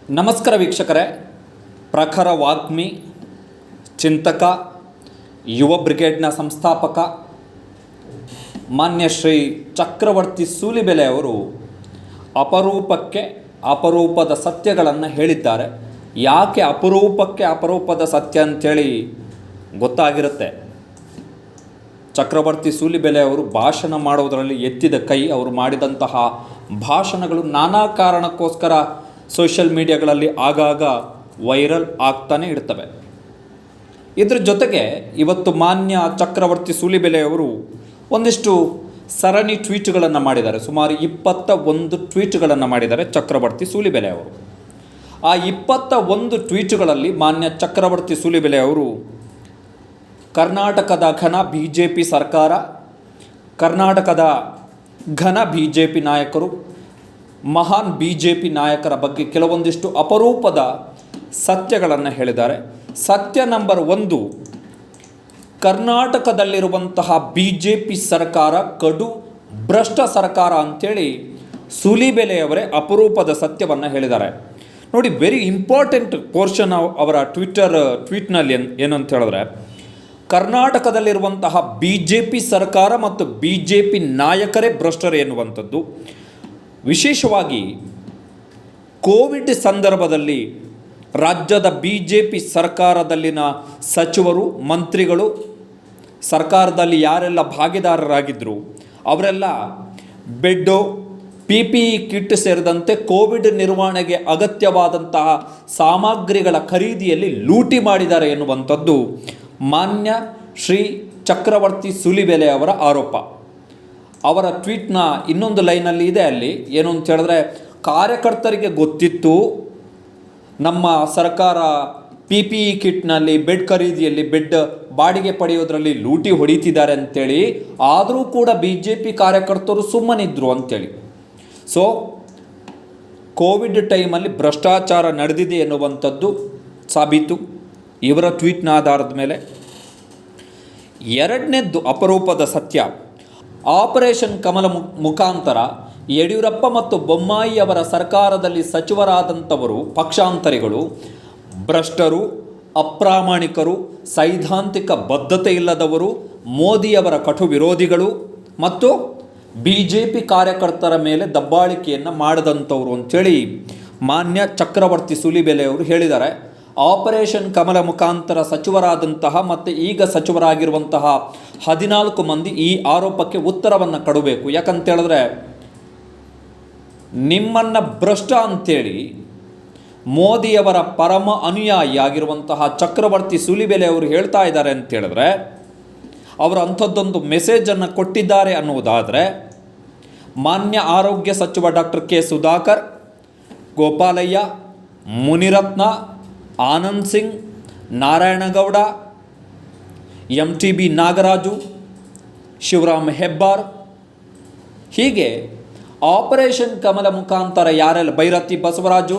ನಮಸ್ಕಾರ ವೀಕ್ಷಕರೇ. ಪ್ರಖರ ವಾಗ್ಮಿ, ಚಿಂತಕ, ಯುವ ಬ್ರಿಗೇಡ್ನ ಸಂಸ್ಥಾಪಕ ಮಾನ್ಯ ಶ್ರೀ ಚಕ್ರವರ್ತಿ ಸೂಲಿಬೆಲೆ ಅವರು ಅಪರೂಪದ ಸತ್ಯಗಳನ್ನು ಹೇಳಿದ್ದಾರೆ. ಯಾಕೆ ಅಪರೂಪದ ಸತ್ಯ ಅಂಥೇಳಿ ಗೊತ್ತಾಗಿರುತ್ತೆ. ಚಕ್ರವರ್ತಿ ಸೂಲಿಬೆಲೆ ಅವರು ಭಾಷಣ ಮಾಡುವುದರಲ್ಲಿ ಎತ್ತಿದ ಕೈ. ಅವರು ಮಾಡಿದಂತಹ ಭಾಷಣಗಳು ನಾನಾ ಕಾರಣಕ್ಕೋಸ್ಕರ ಸೋಷಿಯಲ್ ಮೀಡಿಯಾಗಳಲ್ಲಿ ಆಗಾಗ ವೈರಲ್ ಆಗ್ತಾನೆ ಇರ್ತವೆ. ಇದ್ರ ಜೊತೆಗೆ ಇವತ್ತು ಮಾನ್ಯ ಚಕ್ರವರ್ತಿ ಸೂಲಿಬೆಲೆ ಅವರು ಒಂದಿಷ್ಟು ಸರಣಿ ಟ್ವೀಟ್ಗಳನ್ನು ಮಾಡಿದ್ದಾರೆ. ಸುಮಾರು 21 ಟ್ವೀಟ್ಗಳನ್ನು ಮಾಡಿದ್ದಾರೆ ಚಕ್ರವರ್ತಿ ಸೂಲಿಬೆಲೆ ಅವರು. ಆ 21 ಟ್ವೀಟ್ಗಳಲ್ಲಿ ಮಾನ್ಯ ಚಕ್ರವರ್ತಿ ಸೂಲಿಬೆಲೆ ಅವರು ಕರ್ನಾಟಕದ ಘನ BJP ಸರ್ಕಾರ, ಕರ್ನಾಟಕದ ಘನ BJP ನಾಯಕರು, ಮಹಾನ್ BJP ನಾಯಕರ ಬಗ್ಗೆ ಕೆಲವೊಂದಿಷ್ಟು ಅಪರೂಪದ ಸತ್ಯಗಳನ್ನು ಹೇಳಿದ್ದಾರೆ. ಸತ್ಯ ನಂಬರ್ 1, ಕರ್ನಾಟಕದಲ್ಲಿರುವಂತಹ BJP ಸರ್ಕಾರ ಕಡು ಭ್ರಷ್ಟ ಸರ್ಕಾರ ಅಂಥೇಳಿ ಸೂಲಿಬೆಲೆಯವರೇ ಅಪರೂಪದ ಸತ್ಯವನ್ನು ಹೇಳಿದ್ದಾರೆ. ನೋಡಿ, ವೆರಿ ಇಂಪಾರ್ಟೆಂಟ್ ಪೋರ್ಷನ್ ಅವರ ಟ್ವೀಟ್ನಲ್ಲಿ ಏನು ಅಂತ ಹೇಳಿದ್ರೆ, ಕರ್ನಾಟಕದಲ್ಲಿರುವಂತಹ BJP ಸರ್ಕಾರ ಮತ್ತು BJP ನಾಯಕರೇ ಭ್ರಷ್ಟರು ಎನ್ನುವಂಥದ್ದು. ವಿಶೇಷವಾಗಿ ಕೋವಿಡ್ ಸಂದರ್ಭದಲ್ಲಿ ರಾಜ್ಯದ BJP ಸರ್ಕಾರದಲ್ಲಿನ ಸಚಿವರು, ಮಂತ್ರಿಗಳು, ಸರ್ಕಾರದಲ್ಲಿ ಯಾರೆಲ್ಲ ಭಾಗಿದಾರರಾಗಿದ್ದರು ಅವರೆಲ್ಲ ಬೆಡ್ಡು, PPE ಕಿಟ್ ಸೇರಿದಂತೆ ಕೋವಿಡ್ ನಿರ್ವಹಣೆಗೆ ಅಗತ್ಯವಾದಂತಹ ಸಾಮಗ್ರಿಗಳ ಖರೀದಿಯಲ್ಲಿ ಲೂಟಿ ಮಾಡಿದ್ದಾರೆ ಎನ್ನುವಂಥದ್ದು ಮಾನ್ಯ ಶ್ರೀ ಚಕ್ರವರ್ತಿ ಸೂಲಿಬೆಲೆ ಅವರ ಆರೋಪ. ಅವರ ಟ್ವೀಟ್ನ ಇನ್ನೊಂದು ಲೈನಲ್ಲಿ ಇದೆ. ಅಲ್ಲಿ ಏನು ಅಂತ ಹೇಳಿದ್ರೆ, ಕಾರ್ಯಕರ್ತರಿಗೆ ಗೊತ್ತಿತ್ತು ನಮ್ಮ ಸರ್ಕಾರ PPE ಕಿಟ್ನಲ್ಲಿ, ಬೆಡ್ ಖರೀದಿಯಲ್ಲಿ, ಬೆಡ್ ಬಾಡಿಗೆ ಪಡೆಯೋದ್ರಲ್ಲಿ ಲೂಟಿ ಹೊಡಿತಿದ್ದಾರೆ ಅಂಥೇಳಿ, ಆದರೂ ಕೂಡ BJP ಕಾರ್ಯಕರ್ತರು ಸುಮ್ಮನಿದ್ರು ಅಂಥೇಳಿ. ಸೊ ಕೋವಿಡ್ ಟೈಮಲ್ಲಿ ಭ್ರಷ್ಟಾಚಾರ ನಡೆದಿದೆ ಎನ್ನುವಂಥದ್ದು ಸಾಬೀತು ಇವರ ಟ್ವೀಟ್ನ ಆಧಾರದ ಮೇಲೆ. ಎರಡನೇದ್ದು ಅಪರೂಪದ ಸತ್ಯ, ಆಪರೇಷನ್ ಕಮಲ ಮುಖಾಂತರ ಯಡಿಯೂರಪ್ಪ ಮತ್ತು ಬೊಮ್ಮಾಯಿ ಅವರ ಸರ್ಕಾರದಲ್ಲಿ ಸಚಿವರಾದಂಥವರು ಪಕ್ಷಾಂತರಿಗಳು ಭ್ರಷ್ಟರು, ಅಪ್ರಾಮಾಣಿಕರು, ಸೈದ್ಧಾಂತಿಕ ಬದ್ಧತೆ ಇಲ್ಲದವರು, ಮೋದಿಯವರ ಕಟು ವಿರೋಧಿಗಳು ಮತ್ತು BJP ಕಾರ್ಯಕರ್ತರ ಮೇಲೆ ದಬ್ಬಾಳಿಕೆಯನ್ನು ಮಾಡಿದಂಥವ್ರು ಅಂಥೇಳಿ ಮಾನ್ಯ ಚಕ್ರವರ್ತಿ ಸೂಲಿಬೆಲೆ ಅವರು ಹೇಳಿದ್ದಾರೆ. ಆಪರೇಷನ್ ಕಮಲ ಮುಖಾಂತರ ಸಚಿವರಾದಂತಹ ಮತ್ತು ಈಗ ಸಚಿವರಾಗಿರುವಂತಹ 14 ಮಂದಿ ಈ ಆರೋಪಕ್ಕೆ ಉತ್ತರವನ್ನು ಕೊಡಬೇಕು. ಯಾಕಂತೇಳಿದ್ರೆ, ನಿಮ್ಮನ್ನು ಭ್ರಷ್ಟ ಅಂಥೇಳಿ ಮೋದಿಯವರ ಪರಮ ಅನುಯಾಯಿ ಆಗಿರುವಂತಹ ಚಕ್ರವರ್ತಿ ಸೂಲಿಬೆಲೆ ಅವರು ಹೇಳ್ತಾ ಇದ್ದಾರೆ ಅಂತೇಳಿದ್ರೆ, ಅವರು ಅಂಥದ್ದೊಂದು ಮೆಸೇಜನ್ನು ಕೊಟ್ಟಿದ್ದಾರೆ ಅನ್ನುವುದಾದರೆ, ಮಾನ್ಯ ಆರೋಗ್ಯ ಸಚಿವ doctor K. Sudhakar, Gopalaiah, Munirathna, Anand Singh, Narayanagowda, MTB Nagaraju, Shivaram Hebbar, ಹೀಗೆ ಆಪರೇಷನ್ ಕಮಲ ಮುಖಾಂತರ ಯಾರೆಲ್ಲ, ಭೈರತಿ ಬಸವರಾಜು,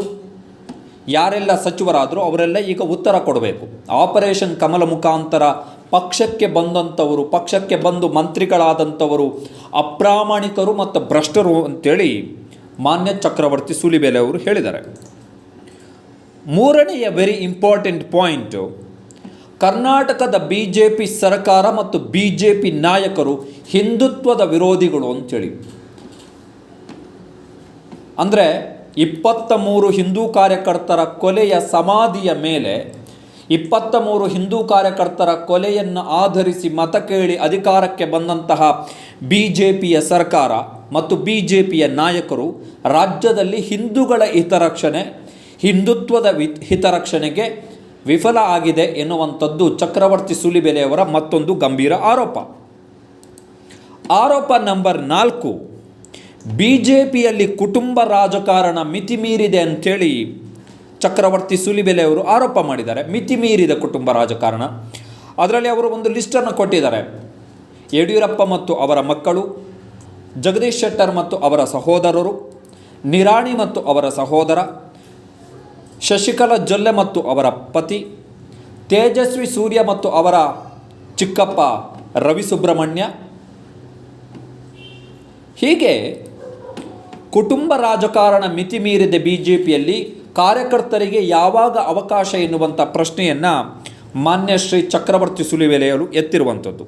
ಯಾರೆಲ್ಲ ಸಚಿವರಾದರೂ ಅವರೆಲ್ಲ ಈಗ ಉತ್ತರ ಕೊಡಬೇಕು. ಆಪರೇಷನ್ ಕಮಲ ಮುಖಾಂತರ ಪಕ್ಷಕ್ಕೆ ಬಂದಂಥವರು, ಪಕ್ಷಕ್ಕೆ ಬಂದು ಮಂತ್ರಿಗಳಾದಂಥವರು ಅಪ್ರಾಮಾಣಿಕರು ಮತ್ತು ಭ್ರಷ್ಟರು ಅಂತೇಳಿ ಮಾನ್ಯ ಚಕ್ರವರ್ತಿ ಸೂಲಿಬೆಲೆ ಅವರು ಹೇಳಿದ್ದಾರೆ. ಮೂರನೆಯ ವೆರಿ ಇಂಪಾರ್ಟೆಂಟ್ ಪಾಯಿಂಟು, ಕರ್ನಾಟಕದ BJP ಸರ್ಕಾರ ಮತ್ತು BJP ನಾಯಕರು ಹಿಂದುತ್ವದ ವಿರೋಧಿಗಳು ಅಂಥೇಳಿ. ಅಂದರೆ 23 ಹಿಂದೂ ಕಾರ್ಯಕರ್ತರ ಕೊಲೆಯ ಸಮಾಧಿಯ ಮೇಲೆ 23 ಹಿಂದೂ ಕಾರ್ಯಕರ್ತರ ಕೊಲೆಯನ್ನು ಆಧರಿಸಿ ಮತ ಕೇಳಿ ಅಧಿಕಾರಕ್ಕೆ ಬಂದಂತಹ BJPಯ ಸರ್ಕಾರ ಮತ್ತು BJPಯ ನಾಯಕರು ರಾಜ್ಯದಲ್ಲಿ ಹಿಂದೂಗಳ ಹಿತರಕ್ಷಣೆ, ಹಿಂದುತ್ವದ ಹಿತರಕ್ಷಣೆಗೆ ವಿಫಲ ಆಗಿದೆ ಎನ್ನುವಂಥದ್ದು ಚಕ್ರವರ್ತಿ ಸೂಲಿಬೆಲೆಯವರ ಮತ್ತೊಂದು ಗಂಭೀರ ಆರೋಪ. ಆರೋಪ ನಂಬರ್ 4, BJPಯಲ್ಲಿ ಕುಟುಂಬ ರಾಜಕಾರಣ ಮಿತಿ ಮೀರಿದೆ ಅಂಥೇಳಿ ಚಕ್ರವರ್ತಿ ಸೂಲಿಬೆಲೆ ಅವರು ಆರೋಪ ಮಾಡಿದ್ದಾರೆ. ಮಿತಿ ಮೀರಿದ ಕುಟುಂಬ ರಾಜಕಾರಣ. ಅದರಲ್ಲಿ ಅವರು ಒಂದು ಲಿಸ್ಟನ್ನು ಕೊಟ್ಟಿದ್ದಾರೆ. ಯಡಿಯೂರಪ್ಪ ಮತ್ತು ಅವರ ಮಕ್ಕಳು, ಜಗದೀಶ್ ಶೆಟ್ಟರ್ ಮತ್ತು ಅವರ ಸಹೋದರರು, ನಿರಾಣಿ ಮತ್ತು ಅವರ ಸಹೋದರ, ಶಶಿಕಲಾ ಜೊಲ್ಲೆ ಮತ್ತು ಅವರ ಪತಿ, ತೇಜಸ್ವಿ ಸೂರ್ಯ ಮತ್ತು ಅವರ ಚಿಕ್ಕಪ್ಪ ರವಿ ಸುಬ್ರಹ್ಮಣ್ಯ, ಹೀಗೆ ಕುಟುಂಬ ರಾಜಕಾರಣ ಮಿತಿ ಮೀರಿದ BJPಯಲ್ಲಿ ಕಾರ್ಯಕರ್ತರಿಗೆ ಯಾವಾಗ ಅವಕಾಶ ಎನ್ನುವಂಥ ಪ್ರಶ್ನೆಯನ್ನು ಮಾನ್ಯ ಶ್ರೀ ಚಕ್ರವರ್ತಿ ಸುಲಿಬೆಲೆಯವರು ಎತ್ತಿರುವಂಥದ್ದು.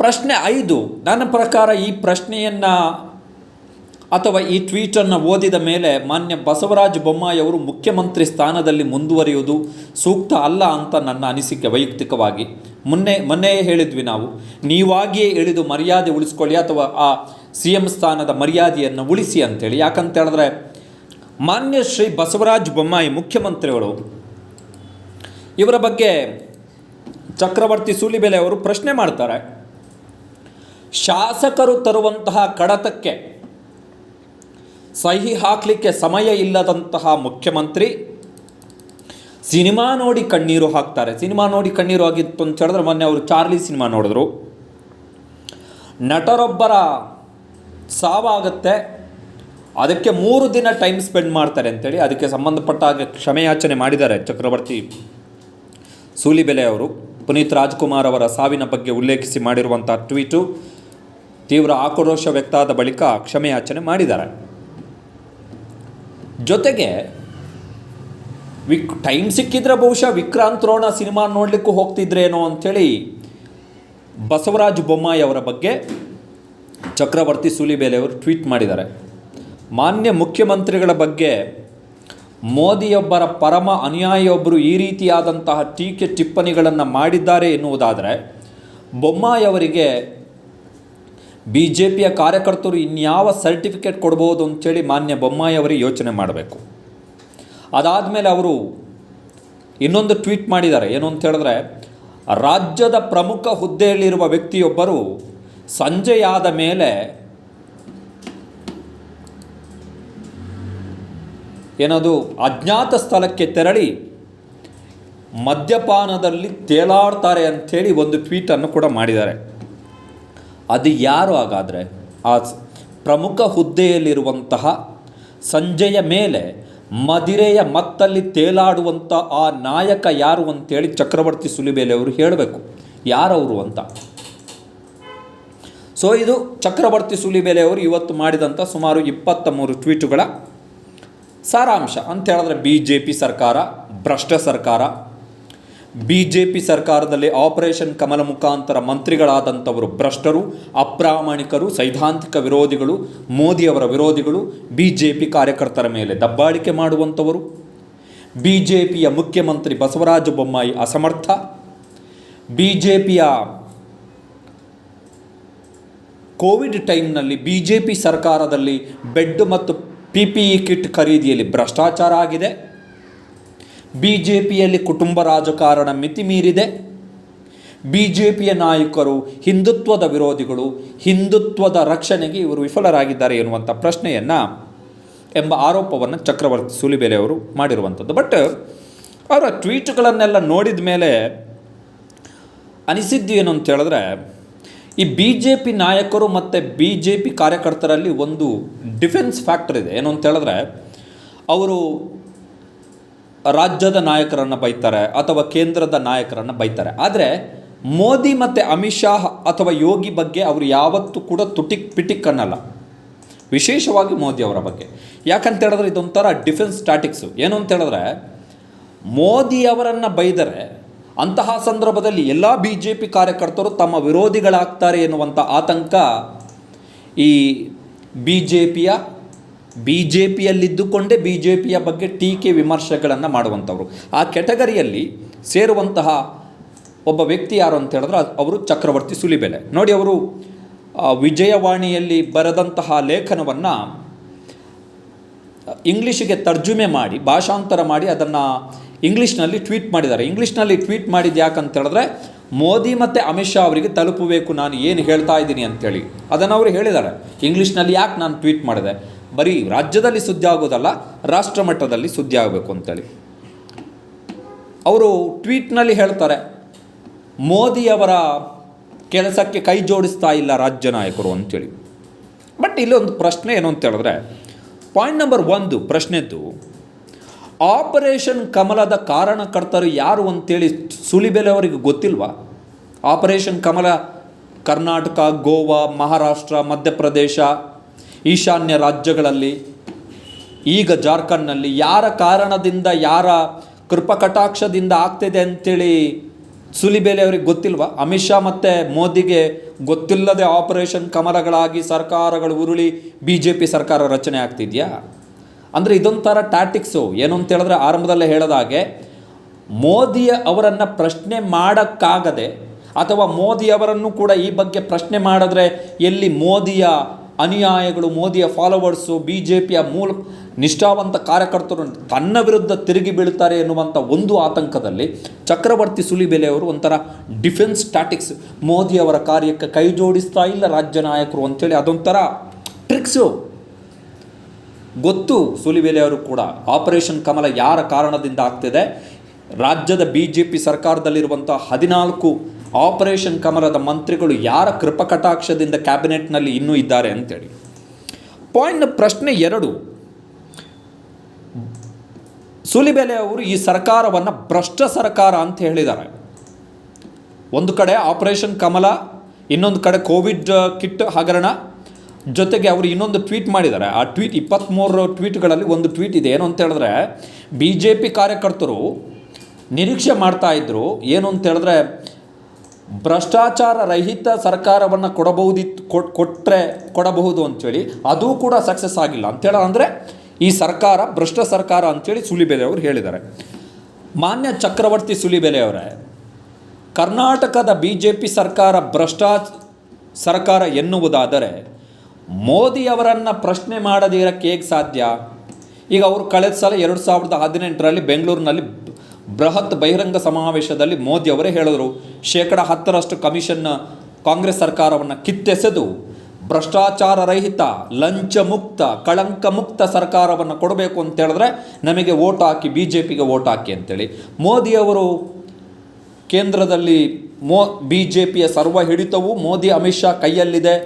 ಪ್ರಶ್ನೆ 5, ನನ್ನ ಪ್ರಕಾರ ಈ ಪ್ರಶ್ನೆಯನ್ನು ಅಥವಾ ಈ ಟ್ವೀಟನ್ನು ಓದಿದ ಮೇಲೆ ಮಾನ್ಯ ಬಸವರಾಜ ಬೊಮ್ಮಾಯಿಯವರು ಮುಖ್ಯಮಂತ್ರಿ ಸ್ಥಾನದಲ್ಲಿ ಮುಂದುವರಿಯುವುದು ಸೂಕ್ತ ಅಲ್ಲ ಅಂತ ನನ್ನ ಅನಿಸಿಕೆ ವೈಯಕ್ತಿಕವಾಗಿ. ಮೊನ್ನೆಯೇ ಹೇಳಿದ್ವಿ ನಾವು, ನೀವಾಗಿಯೇ ಇಳಿದು ಮರ್ಯಾದೆ ಉಳಿಸ್ಕೊಳ್ಳಿ ಅಥವಾ ಆ CM ಸ್ಥಾನದ ಮರ್ಯಾದೆಯನ್ನು ಉಳಿಸಿ ಅಂತೇಳಿ. ಯಾಕಂತ ಹೇಳಿದ್ರೆ ಮಾನ್ಯ ಶ್ರೀ ಬಸವರಾಜ ಬೊಮ್ಮಾಯಿ ಮುಖ್ಯಮಂತ್ರಿಗಳು, ಇವರ ಬಗ್ಗೆ ಚಕ್ರವರ್ತಿ ಸೂಲಿಬೆಲೆ ಅವರು ಪ್ರಶ್ನೆ ಮಾಡ್ತಾರೆ. ಶಾಸಕರು ತರುವಂತಹ ಕಡತಕ್ಕೆ ಸಹಿ ಹಾಕಲಿಕ್ಕೆ ಸಮಯ ಇಲ್ಲದಂತಹ ಮುಖ್ಯಮಂತ್ರಿ ಸಿನಿಮಾ ನೋಡಿ ಕಣ್ಣೀರು ಹಾಕ್ತಾರೆ. ಸಿನಿಮಾ ನೋಡಿ ಕಣ್ಣೀರು ಆಗಿತ್ತು ಅಂತ ಹೇಳಿದ್ರೆ ಮೊನ್ನೆ ಅವರು ಚಾರ್ಲಿ ಸಿನಿಮಾ ನೋಡಿದ್ರು. ನಟರೊಬ್ಬರ ಸಾವಾಗುತ್ತೆ, ಅದಕ್ಕೆ 3 ದಿನ ಟೈಮ್ ಸ್ಪೆಂಡ್ ಮಾಡ್ತಾರೆ ಅಂತೇಳಿ ಅದಕ್ಕೆ ಸಂಬಂಧಪಟ್ಟ ಹಾಗೆ ಕ್ಷಮೆಯಾಚನೆ ಮಾಡಿದ್ದಾರೆ ಚಕ್ರವರ್ತಿ ಸೂಲಿಬೆಲೆ ಅವರು. ಪುನೀತ್ ರಾಜ್ಕುಮಾರ್ ಅವರ ಸಾವಿನ ಬಗ್ಗೆ ಉಲ್ಲೇಖಿಸಿ ಮಾಡಿರುವಂಥ ಟ್ವೀಟು ತೀವ್ರ ಆಕ್ರೋಶ ವ್ಯಕ್ತ ಆದ ಬಳಿಕ ಕ್ಷಮೆಯಾಚನೆ ಮಾಡಿದ್ದಾರೆ. ಜೊತೆಗೆ ಟೈಮ್ ಸಿಕ್ಕಿದ್ರೆ ಬಹುಶಃ ವಿಕ್ರಾಂತ್ ರೋಣ ಸಿನಿಮಾ ನೋಡಲಿಕ್ಕೂ ಹೋಗ್ತಿದ್ರೇನೋ ಅಂಥೇಳಿ ಬಸವರಾಜ ಬೊಮ್ಮಾಯಿ ಅವರ ಬಗ್ಗೆ ಚಕ್ರವರ್ತಿ ಸೂಲಿಬೆಲೆ ಅವರು ಟ್ವೀಟ್ ಮಾಡಿದ್ದಾರೆ. ಮಾನ್ಯ ಮುಖ್ಯಮಂತ್ರಿಗಳ ಬಗ್ಗೆ ಮೋದಿಯೊಬ್ಬರ ಪರಮ ಅನುಯಾಯಿಯೊಬ್ಬರು ಈ ರೀತಿಯಾದಂತಹ ಟೀಕೆ ಟಿಪ್ಪಣಿಗಳನ್ನು ಮಾಡಿದ್ದಾರೆ ಎನ್ನುವುದಾದರೆ ಬೊಮ್ಮಾಯಿ ಅವರಿಗೆ BJPಯ ಕಾರ್ಯಕರ್ತರು ಇನ್ಯಾವ ಸರ್ಟಿಫಿಕೇಟ್ ಕೊಡ್ಬೋದು ಅಂಥೇಳಿ ಮಾನ್ಯ ಬೊಮ್ಮಾಯಿ ಅವರಿಗೆ ಯೋಚನೆ ಮಾಡಬೇಕು. ಅದಾದಮೇಲೆ ಅವರು ಇನ್ನೊಂದು ಟ್ವೀಟ್ ಮಾಡಿದ್ದಾರೆ. ಏನು ಅಂತ ಹೇಳಿದ್ರೆ, ರಾಜ್ಯದ ಪ್ರಮುಖ ಹುದ್ದೆಯಲ್ಲಿರುವ ವ್ಯಕ್ತಿಯೊಬ್ಬರು ಸಂಜೆಯಾದ ಮೇಲೆ ಏನದು ಅಜ್ಞಾತ ಸ್ಥಳಕ್ಕೆ ತೆರಳಿ ಮದ್ಯಪಾನದಲ್ಲಿ ತೇಲಾಡ್ತಾರೆ ಅಂಥೇಳಿ ಒಂದು ಟ್ವೀಟನ್ನು ಕೂಡ ಮಾಡಿದ್ದಾರೆ. ಅದು ಯಾರು ಹಾಗಾದರೆ? ಆ ಪ್ರಮುಖ ಹುದ್ದೆಯಲ್ಲಿರುವಂತಹ ಸಂಜೆಯ ಮೇಲೆ ಮದಿರೆಯ ಮತ್ತಲ್ಲಿ ತೇಲಾಡುವಂಥ ಆ ನಾಯಕ ಯಾರು ಅಂತೇಳಿ ಚಕ್ರವರ್ತಿ ಸೂಲಿಬೆಲೆ ಅವರು ಹೇಳಬೇಕು ಯಾರವರು ಅಂತ. ಸೊ ಇದು ಚಕ್ರವರ್ತಿ ಸೂಲಿಬೆಲೆ ಅವರು ಇವತ್ತು ಮಾಡಿದಂಥ ಸುಮಾರು 23 ಟ್ವೀಟುಗಳ ಸಾರಾಂಶ. ಅಂತ ಹೇಳಿದ್ರೆ BJP ಸರ್ಕಾರ ಭ್ರಷ್ಟ ಸರ್ಕಾರ. BJP ಸರ್ಕಾರದಲ್ಲಿ ಆಪರೇಷನ್ ಕಮಲ ಮುಖಾಂತರ ಮಂತ್ರಿಗಳಾದಂಥವರು ಭ್ರಷ್ಟರು, ಅಪ್ರಾಮಾಣಿಕರು, ಸೈದ್ಧಾಂತಿಕ ವಿರೋಧಿಗಳು, ಮೋದಿಯವರ ವಿರೋಧಿಗಳು, BJP ಕಾರ್ಯಕರ್ತರ ಮೇಲೆ ದಬ್ಬಾಳಿಕೆ ಮಾಡುವಂಥವರು. BJPಯ ಮುಖ್ಯಮಂತ್ರಿ ಬಸವರಾಜ ಬೊಮ್ಮಾಯಿ ಅಸಮರ್ಥ. BJPಯ ಕೋವಿಡ್ ಟೈಮ್ನಲ್ಲಿ BJP ಸರ್ಕಾರದಲ್ಲಿ ಬೆಡ್ ಮತ್ತು PPE ಕಿಟ್ ಖರೀದಿಯಲ್ಲಿ ಭ್ರಷ್ಟಾಚಾರ ಆಗಿದೆ. BJPಯಲ್ಲಿ ಕುಟುಂಬ ರಾಜಕಾರಣ ಮಿತಿ ಮೀರಿದೆ. BJPಯ ನಾಯಕರು ಹಿಂದುತ್ವದ ವಿರೋಧಿಗಳು, ಹಿಂದುತ್ವದ ರಕ್ಷಣೆಗೆ ಇವರು ವಿಫಲರಾಗಿದ್ದಾರೆ ಎನ್ನುವಂಥ ಪ್ರಶ್ನೆಯನ್ನು ಎಂಬ ಆರೋಪವನ್ನು ಚಕ್ರವರ್ತಿ ಸೂಲಿಬೆಲೆ ಅವರು ಮಾಡಿರುವಂಥದ್ದು. ಬಟ್ ಅವರ ಟ್ವೀಟ್ಗಳನ್ನೆಲ್ಲ ನೋಡಿದ ಮೇಲೆ ಅನಿಸಿದ್ದು ಏನು ಅಂತ ಹೇಳಿದ್ರೆ, ಈ BJP ನಾಯಕರು ಮತ್ತು BJP ಕಾರ್ಯಕರ್ತರಲ್ಲಿ ಒಂದು ಡಿಫೆನ್ಸ್ ಫ್ಯಾಕ್ಟರ್ ಇದೆ. ಏನು ಅಂತ ಹೇಳಿದ್ರೆ, ಅವರು ರಾಜ್ಯದ ನಾಯಕರನ್ನು ಬೈತಾರೆ ಅಥವಾ ಕೇಂದ್ರದ ನಾಯಕರನ್ನು ಬೈತಾರೆ. ಆದರೆ ಮೋದಿ ಮತ್ತು ಅಮಿತ್ ಶಾ ಅಥವಾ ಯೋಗಿ ಬಗ್ಗೆ ಅವರು ಯಾವತ್ತೂ ಕೂಡ ಪಿಟಿಕ್ ಅನ್ನಲ್ಲ, ವಿಶೇಷವಾಗಿ ಮೋದಿಯವರ ಬಗ್ಗೆ. ಯಾಕಂತ ಹೇಳಿದ್ರೆ ಇದೊಂಥರ ಡಿಫೆನ್ಸ್ ಸ್ಟ್ಯಾಟಿಕ್ಸು. ಏನು ಅಂತ ಹೇಳಿದ್ರೆ, ಮೋದಿಯವರನ್ನು ಬೈದರೆ ಅಂತಹ ಸಂದರ್ಭದಲ್ಲಿ ಎಲ್ಲ BJP ಕಾರ್ಯಕರ್ತರು ತಮ್ಮ ವಿರೋಧಿಗಳಾಗ್ತಾರೆ ಎನ್ನುವಂಥ ಆತಂಕ ಈ BJPಯಲ್ಲಿದ್ದುಕೊಂಡೇ BJPಯ ಬಗ್ಗೆ ಟೀಕೆ ವಿಮರ್ಶೆಗಳನ್ನು ಮಾಡುವಂಥವ್ರು. ಆ ಕೆಟಗರಿಯಲ್ಲಿ ಸೇರುವಂತಹ ಒಬ್ಬ ವ್ಯಕ್ತಿ ಯಾರು ಅಂತ ಹೇಳಿದ್ರೆ ಅವರು ಚಕ್ರವರ್ತಿ ಸೂಲಿಬೆಲೆ. ನೋಡಿ, ಅವರು ವಿಜಯವಾಣಿಯಲ್ಲಿ ಬರೆದಂತಹ ಲೇಖನವನ್ನು ಇಂಗ್ಲೀಷಿಗೆ ತರ್ಜುಮೆ ಮಾಡಿ ಭಾಷಾಂತರ ಮಾಡಿ ಅದನ್ನು ಇಂಗ್ಲೀಷ್ನಲ್ಲಿ ಟ್ವೀಟ್ ಮಾಡಿದ್ದಾರೆ. ಇಂಗ್ಲೀಷ್ನಲ್ಲಿ ಟ್ವೀಟ್ ಮಾಡಿದ್ದು ಯಾಕಂತ ಹೇಳಿದ್ರೆ, ಮೋದಿ ಮತ್ತು ಅಮಿತ್ ಶಾ ಅವರಿಗೆ ತಲುಪಬೇಕು ನಾನು ಏನು ಹೇಳ್ತಾ ಇದ್ದೀನಿ ಅಂಥೇಳಿ. ಅದನ್ನು ಅವರು ಹೇಳಿದ್ದಾರೆ. ಇಂಗ್ಲೀಷ್ನಲ್ಲಿ ಯಾಕೆ ನಾನು ಟ್ವೀಟ್ ಮಾಡಿದೆ, ಬರೀ ರಾಜ್ಯದಲ್ಲಿ ಸುದ್ದಿ ಆಗೋದಲ್ಲ, ರಾಷ್ಟ್ರ ಮಟ್ಟದಲ್ಲಿ ಸುದ್ದಿ ಆಗಬೇಕು ಅಂತೇಳಿ. ಅವರು ಟ್ವೀಟ್ನಲ್ಲಿ ಹೇಳ್ತಾರೆ, ಮೋದಿಯವರ ಕೆಲಸಕ್ಕೆ ಕೈ ಜೋಡಿಸ್ತಾ ಇಲ್ಲ ರಾಜ್ಯ ನಾಯಕರು ಅಂಥೇಳಿ. ಬಟ್ ಇಲ್ಲಿ ಒಂದು ಪ್ರಶ್ನೆ ಏನು ಅಂತ ಹೇಳಿದ್ರೆ, ಪಾಯಿಂಟ್ ನಂಬರ್ 1 ಪ್ರಶ್ನೆದ್ದು, ಆಪರೇಷನ್ ಕಮಲದ ಕಾರಣಕರ್ತರು ಯಾರು ಅಂತೇಳಿ ಸೂಲಿಬೆಲೆ ಅವರಿಗೆ ಗೊತ್ತಿಲ್ವಾ? ಆಪರೇಷನ್ ಕಮಲ ಕರ್ನಾಟಕ, ಗೋವಾ, ಮಹಾರಾಷ್ಟ್ರ, ಮಧ್ಯಪ್ರದೇಶ, ಈಶಾನ್ಯ ರಾಜ್ಯಗಳಲ್ಲಿ ಈಗ ಜಾರ್ಖಂಡ್ನಲ್ಲಿ ಯಾರ ಕಾರಣದಿಂದ, ಯಾರ ಕೃಪಕಟಾಕ್ಷದಿಂದ ಆಗ್ತಿದೆ ಅಂತೇಳಿ ಸುಲಿಬೇಲೆ ಅವ್ರಿಗೆ ಗೊತ್ತಿಲ್ವಾ? ಅಮಿತ್ ಶಾ ಮತ್ತು ಮೋದಿಗೆ ಗೊತ್ತಿಲ್ಲದೆ ಆಪರೇಷನ್ ಕಮಲಗಳಾಗಿ ಸರ್ಕಾರಗಳು ಉರುಳಿ BJP ಸರ್ಕಾರ ರಚನೆ ಆಗ್ತಿದೆಯಾ? ಅಂದರೆ ಇದೊಂಥರ ಟ್ಯಾಟಿಕ್ಸು. ಏನು ಅಂತ ಹೇಳಿದ್ರೆ, ಆರಂಭದಲ್ಲೇ ಹೇಳಿದ ಹಾಗೆ ಮೋದಿ ಅವರನ್ನು ಪ್ರಶ್ನೆ ಮಾಡೋಕ್ಕಾಗದೆ, ಅಥವಾ ಮೋದಿ ಅವರನ್ನು ಕೂಡ ಈ ಬಗ್ಗೆ ಪ್ರಶ್ನೆ ಮಾಡಿದ್ರೆ ಎಲ್ಲಿ ಮೋದಿಯ ಅನುಯಾಯಿಗಳು, ಮೋದಿಯ ಫಾಲೋವರ್ಸು, BJPಯ ಮೂಲ ನಿಷ್ಠಾವಂತ ಕಾರ್ಯಕರ್ತರು ತನ್ನ ವಿರುದ್ಧ ತಿರುಗಿ ಬೀಳ್ತಾರೆ ಎನ್ನುವಂಥ ಒಂದು ಆತಂಕದಲ್ಲಿ ಚಕ್ರವರ್ತಿ ಸುಲಿಬೆಲೆ ಅವರು ಒಂಥರ ಡಿಫೆನ್ಸ್ ಟ್ಯಾಟಿಕ್ಸ್, ಮೋದಿಯವರ ಕಾರ್ಯಕ್ಕೆ ಕೈ ಜೋಡಿಸ್ತಾ ಇಲ್ಲ ರಾಜ್ಯ ನಾಯಕರು ಅಂಥೇಳಿ ಅದೊಂಥರ ಟ್ರಿಕ್ಸು. ಗೊತ್ತು ಸುಲಿಬೆಲೆ ಅವರು ಕೂಡ ಆಪರೇಷನ್ ಕಮಲ ಯಾರ ಕಾರಣದಿಂದ ಆಗ್ತಿದೆ, ರಾಜ್ಯದ BJP ಸರ್ಕಾರದಲ್ಲಿರುವಂಥ 14 ಆಪರೇಷನ್ ಕಮಲದ ಮಂತ್ರಿಗಳು ಯಾರ ಕೃಪಕಟಾಕ್ಷದಿಂದ ಕ್ಯಾಬಿನೆಟ್ನಲ್ಲಿ ಇನ್ನೂ ಇದ್ದಾರೆ ಅಂತೇಳಿ. ಪ್ರಶ್ನೆ 2, ಸುಲಿಬೆಲೆ ಅವರು ಈ ಸರ್ಕಾರವನ್ನು ಭ್ರಷ್ಟ ಸರ್ಕಾರ ಅಂತ ಹೇಳಿದ್ದಾರೆ. ಒಂದು ಕಡೆ ಆಪರೇಷನ್ ಕಮಲ, ಇನ್ನೊಂದು ಕಡೆ ಕೋವಿಡ್ ಕಿಟ್ ಹಗರಣ, ಜೊತೆಗೆ ಅವರು ಇನ್ನೊಂದು ಟ್ವೀಟ್ ಮಾಡಿದ್ದಾರೆ. ಆ ಟ್ವೀಟ್ 23 ಟ್ವೀಟ್ಗಳಲ್ಲಿ ಒಂದು ಟ್ವೀಟ್ ಇದೆ. ಏನು ಅಂತ ಹೇಳಿದ್ರೆ, BJP ಕಾರ್ಯಕರ್ತರು ನಿರೀಕ್ಷೆ ಮಾಡ್ತಾಯಿದ್ರು ಏನು ಅಂತ ಹೇಳಿದ್ರೆ, ಭ್ರಷ್ಟಾಚಾರ ರಹಿತ ಸರ್ಕಾರವನ್ನು ಕೊಡಬಹುದು ಅಂಥೇಳಿ. ಅದೂ ಕೂಡ ಸಕ್ಸಸ್ ಆಗಿಲ್ಲ ಅಂಥೇಳಿ. ಅಂದರೆ ಈ ಸರ್ಕಾರ ಭ್ರಷ್ಟ ಸರ್ಕಾರ ಅಂಥೇಳಿ ಸುಲಿಬೆಲೆ ಅವರು ಹೇಳಿದ್ದಾರೆ. ಮಾನ್ಯ ಚಕ್ರವರ್ತಿ ಸುಲಿಬೆಲೆ ಅವರೇ, ಕರ್ನಾಟಕದ BJP ಸರ್ಕಾರ ಭ್ರಷ್ಟ ಸರ್ಕಾರ ಎನ್ನುವುದಾದರೆ ಮೋದಿಯವರನ್ನು ಪ್ರಶ್ನೆ ಮಾಡದಿರೋಕ್ಕೆ ಹೇಗೆ ಸಾಧ್ಯ? ಈಗ ಅವರು ಕಳೆದ ಸಲ 2018ರಲ್ಲಿ ಬೆಂಗಳೂರಿನಲ್ಲಿ ಬೃಹತ್ ಬಹಿರಂಗ ಸಮಾವೇಶದಲ್ಲಿ ಮೋದಿಯವರೇ ಹೇಳಿದರು, 10% ಕಮಿಷನ್ ಕಾಂಗ್ರೆಸ್ ಸರ್ಕಾರವನ್ನು ಕಿತ್ತೆಸೆದು ಭ್ರಷ್ಟಾಚಾರ ರಹಿತ, ಲಂಚ ಮುಕ್ತ, ಕಳಂಕ ಮುಕ್ತ ಸರ್ಕಾರವನ್ನು ಕೊಡಬೇಕು ಅಂತ ಹೇಳಿದ್ರೆ ನಮಗೆ ವೋಟ್ ಹಾಕಿ, BJPಗೆ ವೋಟ್ ಹಾಕಿ ಅಂತೇಳಿ. ಮೋದಿಯವರು ಕೇಂದ್ರದಲ್ಲಿ BJPಯ ಸರ್ವ ಹಿಡಿತವು ಮೋದಿ ಅಮಿತ್ ಶಾ ಕೈಯಲ್ಲಿದೆ,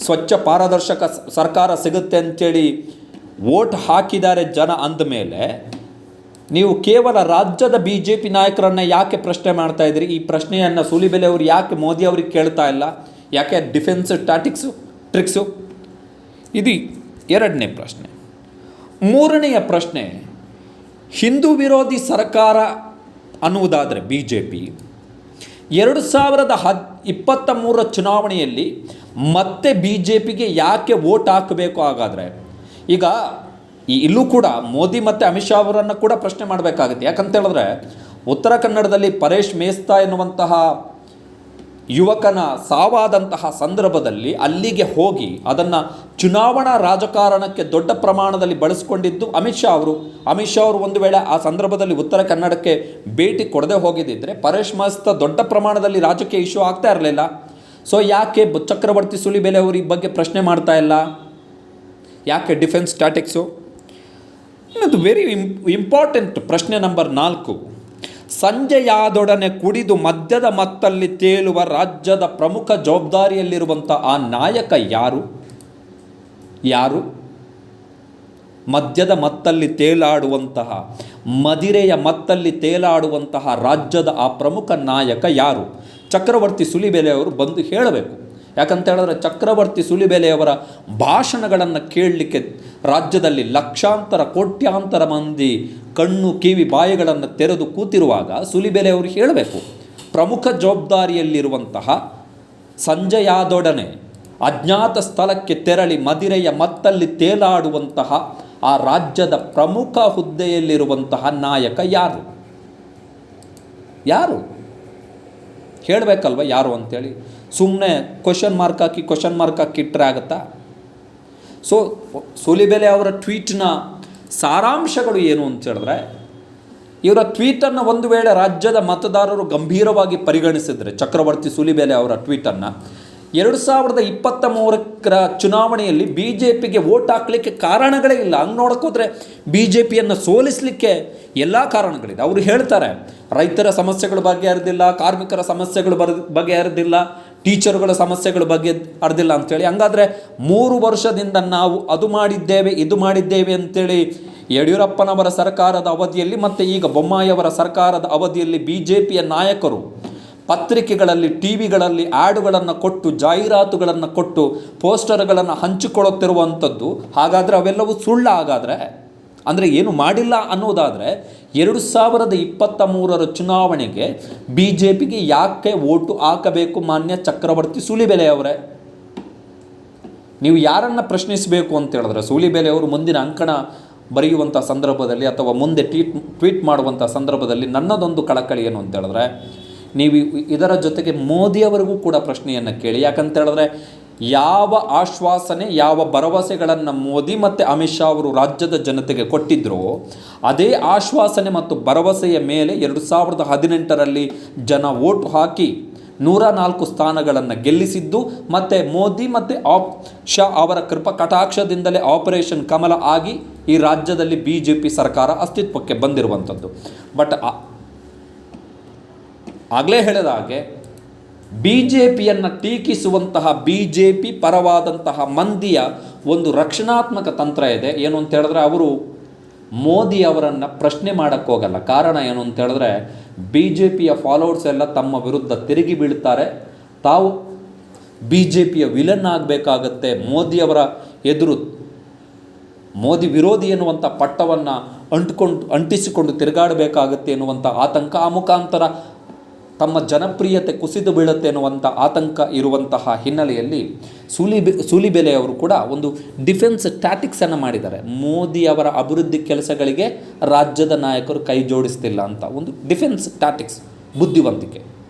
ಸ್ವಚ್ಛ ಪಾರದರ್ಶಕ ಸರ್ಕಾರ ಸಿಗುತ್ತೆ ಅಂಥೇಳಿ ವೋಟ್ ಹಾಕಿದ್ದಾರೆ ಜನ. ಅಂದಮೇಲೆ ನೀವು ಕೇವಲ ರಾಜ್ಯದ BJP ನಾಯಕರನ್ನು ಯಾಕೆ ಪ್ರಶ್ನೆ ಮಾಡ್ತಾ ಇದ್ದೀರಿ? ಈ ಪ್ರಶ್ನೆಯನ್ನು ಸುಲಿಬೆಲೆ ಅವರು ಯಾಕೆ ಮೋದಿ ಅವ್ರಿಗೆ ಕೇಳ್ತಾ ಇಲ್ಲ? ಯಾಕೆ ಡಿಫೆನ್ಸ್ ಟ್ರಿಕ್ಸು? ಇದು 2ನೇ ಪ್ರಶ್ನೆ. 3ನೆಯ ಪ್ರಶ್ನೆ, ಹಿಂದೂ ವಿರೋಧಿ ಸರ್ಕಾರ ಅನ್ನುವುದಾದರೆ BJP 2023 ಚುನಾವಣೆಯಲ್ಲಿ ಮತ್ತೆ BJPಗೆ ಯಾಕೆ ವೋಟ್ ಹಾಕಬೇಕು? ಹಾಗಾದರೆ ಈಗ ಇಲ್ಲೂ ಕೂಡ ಮೋದಿ ಮತ್ತು ಅಮಿತ್ ಶಾ ಅವರನ್ನು ಕೂಡ ಪ್ರಶ್ನೆ ಮಾಡಬೇಕಾಗುತ್ತೆ. ಯಾಕಂತ ಹೇಳಿದ್ರೆ, ಉತ್ತರ ಕನ್ನಡದಲ್ಲಿ ಪರೇಶ್ ಮೇಸ್ತಾ ಎನ್ನುವಂತಹ ಯುವಕನ ಸಾವಾದಂತಹ ಸಂದರ್ಭದಲ್ಲಿ ಅಲ್ಲಿಗೆ ಹೋಗಿ ಅದನ್ನು ಚುನಾವಣಾ ರಾಜಕಾರಣಕ್ಕೆ ದೊಡ್ಡ ಪ್ರಮಾಣದಲ್ಲಿ ಬಳಸ್ಕೊಂಡಿದ್ದು ಅಮಿತ್ ಶಾ ಅವರು. ಅಮಿತ್ ಶಾ ಅವರು ಒಂದು ವೇಳೆ ಆ ಸಂದರ್ಭದಲ್ಲಿ ಉತ್ತರ ಕನ್ನಡಕ್ಕೆ ಭೇಟಿ ಕೊಡದೆ ಹೋಗಿದ್ದಿದ್ರೆ ಪರೇಶ್ ಮೇಸ್ತಾ ದೊಡ್ಡ ಪ್ರಮಾಣದಲ್ಲಿ ರಾಜಕೀಯ ಇಶ್ಯೂ ಆಗ್ತಾ ಇರಲಿಲ್ಲ. ಸೊ ಯಾಕೆ ಚಕ್ರವರ್ತಿ ಸುಲಿಬೆಲೆ ಅವರು ಈ ಬಗ್ಗೆ ಪ್ರಶ್ನೆ ಮಾಡ್ತಾ ಇಲ್ಲ? ಯಾಕೆ ಡಿಫೆನ್ಸ್ ಟ್ಯಾಟಿಕ್ಸು? ಇನ್ನೊಂದು ವೆರಿ ಇಂಪಾರ್ಟೆಂಟ್ ಪ್ರಶ್ನೆ ನಂಬರ್ 4, ಸಂಜೆಯಾದೊಡನೆ ಕುಡಿದು ಮದ್ಯದ ಮತ್ತಲ್ಲಿ ತೇಲುವ ರಾಜ್ಯದ ಪ್ರಮುಖ ಜವಾಬ್ದಾರಿಯಲ್ಲಿರುವಂಥ ಆ ನಾಯಕ ಯಾರು? ಮದ್ಯದ ಮತ್ತಲ್ಲಿ ತೇಲಾಡುವಂತಹ, ಮದಿರೆಯ ಮತ್ತಲ್ಲಿ ತೇಲಾಡುವಂತಹ ರಾಜ್ಯದ ಆ ಪ್ರಮುಖ ನಾಯಕ ಯಾರು? ಚಕ್ರವರ್ತಿ ಸುಲಿಬೆಲೆ ಅವರು ಬಂದು ಹೇಳಬೇಕು. ಯಾಕಂತ ಹೇಳಿದ್ರೆ, ಚಕ್ರವರ್ತಿ ಸುಲಿಬೆಲೆಯವರ ಭಾಷಣಗಳನ್ನು ಕೇಳಲಿಕ್ಕೆ ರಾಜ್ಯದಲ್ಲಿ ಲಕ್ಷಾಂತರ ಕೋಟ್ಯಾಂತರ ಮಂದಿ ಕಣ್ಣು ಕಿವಿ ಬಾಯಿಗಳನ್ನು ತೆರೆದು ಕೂತಿರುವಾಗ ಸುಲಿಬೆಲೆ ಅವರು ಹೇಳಬೇಕು. ಪ್ರಮುಖ ಜವಾಬ್ದಾರಿಯಲ್ಲಿರುವಂತಹ, ಸಂಜೆಯಾದೊಡನೆ ಅಜ್ಞಾತ ಸ್ಥಳಕ್ಕೆ ತೆರಳಿ ಮದಿರೆಯ ಮತ್ತಲ್ಲಿ ತೇಲಾಡುವಂತಹ ಆ ರಾಜ್ಯದ ಪ್ರಮುಖ ಹುದ್ದೆಯಲ್ಲಿರುವಂತಹ ನಾಯಕ ಯಾರು ಹೇಳಬೇಕಲ್ವ ಯಾರು ಅಂಥೇಳಿ. ಸುಮ್ಮನೆ ಕ್ವಶನ್ ಮಾರ್ಕ್ ಹಾಕಿ ಇಟ್ಟರೆ ಆಗುತ್ತಾ? ಸೊ ಸುಲಿಬೆಲೆ ಅವರ ಟ್ವೀಟ್ನ ಸಾರಾಂಶಗಳು ಏನು ಅಂತ ಹೇಳಿದ್ರೆ, ಇವರ ಟ್ವೀಟನ್ನು ಒಂದು ವೇಳೆ ರಾಜ್ಯದ ಮತದಾರರು ಗಂಭೀರವಾಗಿ ಪರಿಗಣಿಸಿದರೆ, ಚಕ್ರವರ್ತಿ ಸುಲಿಬೆಲೆ ಅವರ ಟ್ವೀಟನ್ನು 2023 ಚುನಾವಣೆಯಲ್ಲಿ BJPಗೆ ವೋಟ್ ಹಾಕಲಿಕ್ಕೆ ಕಾರಣಗಳೇ ಇಲ್ಲ. ಹಂಗೆ ನೋಡೋಕ್ಕೋದ್ರೆ BJPಯನ್ನು ಸೋಲಿಸಲಿಕ್ಕೆ ಎಲ್ಲ ಕಾರಣಗಳಿದೆ. ಅವರು ಹೇಳ್ತಾರೆ, ರೈತರ ಸಮಸ್ಯೆಗಳ ಬಗ್ಗೆ ಹರಿದಿಲ್ಲ, ಕಾರ್ಮಿಕರ ಸಮಸ್ಯೆಗಳ ಬಗ್ಗೆ ಹರಿದಿಲ್ಲ, ಟೀಚರ್ಗಳ ಸಮಸ್ಯೆಗಳ ಬಗ್ಗೆ ಹರಿದಿಲ್ಲ ಅಂಥೇಳಿ. ಹಂಗಾದರೆ 3 ವರ್ಷದಿಂದ ನಾವು ಅದು ಮಾಡಿದ್ದೇವೆ ಇದು ಮಾಡಿದ್ದೇವೆ ಅಂಥೇಳಿ ಯಡಿಯೂರಪ್ಪನವರ ಸರ್ಕಾರದ ಅವಧಿಯಲ್ಲಿ ಮತ್ತು ಈಗ ಬೊಮ್ಮಾಯಿಯವರ ಸರ್ಕಾರದ ಅವಧಿಯಲ್ಲಿ BJPಯ ನಾಯಕರು ಪತ್ರಿಕೆಗಳಲ್ಲಿ, TVಗಳಲ್ಲಿ ಆ್ಯಡ್ಗಳನ್ನು ಕೊಟ್ಟು, ಜಾಹೀರಾತುಗಳನ್ನು ಕೊಟ್ಟು, ಪೋಸ್ಟರ್ಗಳನ್ನು ಹಂಚಿಕೊಳ್ಳುತ್ತಿರುವಂಥದ್ದು. ಹಾಗಾದರೆ ಅವೆಲ್ಲವೂ ಸುಳ್ಳು? ಹಾಗಾದರೆ ಅಂದರೆ ಏನು ಮಾಡಿಲ್ಲ ಅನ್ನೋದಾದರೆ 2023 ಚುನಾವಣೆಗೆ ಬಿ ಜೆ ಪಿಗೆ ಯಾಕೆ ವೋಟು ಹಾಕಬೇಕು ಮಾನ್ಯ ಚಕ್ರವರ್ತಿ ಸೂಲಿಬೆಲೆ ಅವರೇ? ನೀವು ಯಾರನ್ನು ಪ್ರಶ್ನಿಸಬೇಕು ಅಂತ ಹೇಳಿದ್ರೆ ಸೂಲಿಬೆಲೆ ಅವರು ಮುಂದಿನ ಅಂಕಣ ಬರೆಯುವಂಥ ಸಂದರ್ಭದಲ್ಲಿ ಅಥವಾ ಮುಂದೆ ಟ್ವೀಟ್ ಮಾಡುವಂಥ ಸಂದರ್ಭದಲ್ಲಿ ನನ್ನದೊಂದು ಕಳಕಳಿ ಏನು ಅಂತ ಹೇಳಿದ್ರೆ, ನೀವು ಇದರ ಜೊತೆಗೆ ಮೋದಿಯವರಿಗೂ ಕೂಡ ಪ್ರಶ್ನೆಯನ್ನು ಕೇಳಿ. ಯಾಕಂತ ಹೇಳಿದ್ರೆ ಯಾವ ಆಶ್ವಾಸನೆ ಯಾವ ಭರವಸೆಗಳನ್ನು ಮೋದಿ ಮತ್ತು ಅಮಿತ್ ಶಾ ಅವರು ರಾಜ್ಯದ ಜನತೆಗೆ ಕೊಟ್ಟಿದ್ರೋ ಅದೇ ಆಶ್ವಾಸನೆ ಮತ್ತು ಭರವಸೆಯ ಮೇಲೆ 2018ರಲ್ಲಿ ಜನ ವೋಟ್ ಹಾಕಿ 104 ಸ್ಥಾನಗಳನ್ನು ಗೆಲ್ಲಿಸಿದ್ದು ಮತ್ತು ಮೋದಿ ಮತ್ತು ಶಾ ಅವರ ಕಟಾಕ್ಷದಿಂದಲೇ ಆಪರೇಷನ್ ಕಮಲ ಆಗಿ ಈ ರಾಜ್ಯದಲ್ಲಿ BJP ಸರ್ಕಾರ ಅಸ್ತಿತ್ವಕ್ಕೆ ಬಂದಿರುವಂಥದ್ದು. ಬಟ್ ಆಗಲೇ ಹೇಳಿದ ಹಾಗೆ BJPಯನ್ನು ಟೀಕಿಸುವಂತಹ BJP ಪರವಾದಂತಹ ಮಂದಿಯ ಒಂದು ರಕ್ಷಣಾತ್ಮಕ ತಂತ್ರ ಇದೆ. ಏನು ಅಂತ ಹೇಳಿದ್ರೆ ಅವರು ಮೋದಿ ಅವರನ್ನು ಪ್ರಶ್ನೆ ಮಾಡೋಕ್ಕೆ ಹೋಗಲ್ಲ. ಕಾರಣ ಏನು ಅಂತ ಹೇಳಿದ್ರೆ BJPಯ ಫಾಲೋವರ್ಸ್ ಎಲ್ಲ ತಮ್ಮ ವಿರುದ್ಧ ತಿರುಗಿ ಬೀಳ್ತಾರೆ. ತಾವು BJPಯ ವಿಲನ್ ಆಗಬೇಕಾಗತ್ತೆ, ಮೋದಿಯವರ ಎದುರು ಮೋದಿ ವಿರೋಧಿ ಎನ್ನುವಂಥ ಪಟ್ಟವನ್ನು ಅಂಟಿಸಿಕೊಂಡು ತಿರುಗಾಡಬೇಕಾಗತ್ತೆ ಎನ್ನುವಂಥ ಆತಂಕ, ಆ ಮುಖಾಂತರ ತಮ್ಮ ಜನಪ್ರಿಯತೆ ಕುಸಿದು ಬೀಳುತ್ತೆ ಎನ್ನುವಂಥ ಆತಂಕ ಇರುವಂತಹ ಹಿನ್ನೆಲೆಯಲ್ಲಿ ಸೂಲಿಬೆಲೆ ಅವರು ಕೂಡ ಒಂದು ಡಿಫೆನ್ಸ್ ಟ್ಯಾಟಿಕ್ಸನ್ನು ಮಾಡಿದ್ದಾರೆ. ಮೋದಿ ಅವರ ಅಭಿವೃದ್ಧಿ ಕೆಲಸಗಳಿಗೆ ರಾಜ್ಯದ ನಾಯಕರು ಕೈ ಜೋಡಿಸ್ತಿಲ್ಲ ಅಂತ ಒಂದು ಡಿಫೆನ್ಸ್ ಟ್ಯಾಟಿಕ್ಸ್, ಬುದ್ಧಿವಂತಿಕೆ.